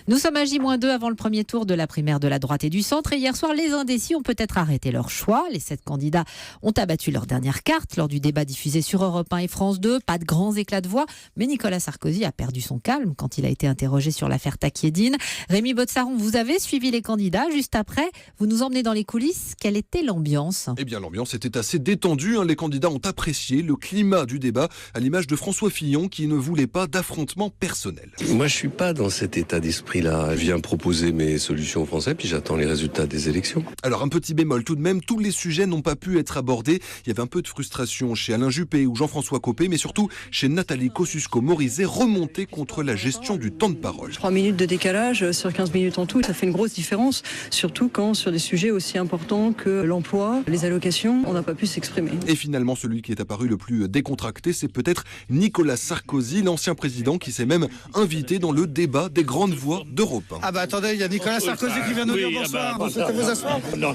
Nous sommes à J-2 avant le premier tour de la primaire de la droite et du centre. Et hier soir, les indécis ont peut-être arrêté leur choix. Les 7 candidats ont abattu leur dernière carte lors du débat diffusé sur Europe 1 et France 2. Pas de grands éclats de voix, mais Nicolas Sarkozy a perdu son calme quand il a été interrogé sur l'affaire Taquiedine. Rémi Botsaron, vous avez suivi les candidats. Juste après, vous nous emmenez dans les coulisses. Quelle était l'ambiance ? Eh bien, l'ambiance était assez détendue. Les candidats ont apprécié le climat du débat, à l'image de François Fillon qui ne voulait pas d'affrontement personnel. Moi, je suis pas dans cet état d'esprit-là. Je viens proposer mes solutions aux Français, puis j'attends les résultats des élections. Alors, un petit bémol tout de même, tous les sujets n'ont pas pu être abordés. Il y avait un peu de frustration chez Alain Juppé ou Jean-François Copé, mais surtout chez Nathalie Kosciusko-Morizet, remontée contre la gestion du temps de parole. 3 minutes de décalage sur 15 minutes en tout, ça fait une grosse différence, surtout quand sur des sujets aussi importants que l'emploi, les allocations, on n'a pas pu s'exprimer. Et finalement, celui qui est apparu le plus décontracté, c'est peut-être Nicolas Sarkozy, l'ancien président qui s'est même invité dans le débat des grandes voix d'Europe 1. Ah bah attendez, il y a Nicolas Sarkozy qui vient nous dire bonsoir. Vous souhaitez vous asseoir ? Non.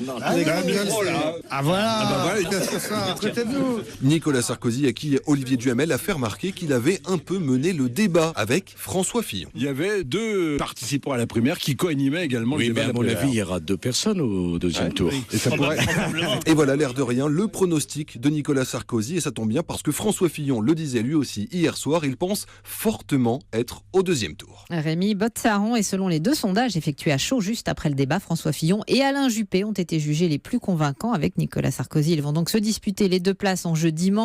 Ah voilà, qu'est-ce que ça ? Côté de nous. Nicolas Sarkozy à qui Olivier Duhamel a fait remarquer qu'il avait un peu mené le débat avec François Fillon. Il y avait 2 participants à la primaire qui co-animaient également le débat. Mais à mon avis, il y aura 2 personnes au deuxième tour. Et ça pourrait... Et voilà, l'air de rien, le pronostic de Nicolas Sarkozy. Et ça tombe bien parce que François Fillon le disait lui aussi hier soir, il pense fortement être au deuxième tour. Rémi Botsaron, et selon les 2 sondages effectués à chaud juste après le débat, François Fillon et Alain Juppé ont été jugés les plus convaincants avec Nicolas Sarkozy. Ils vont donc se disputer les 2 places en jeu dimanche.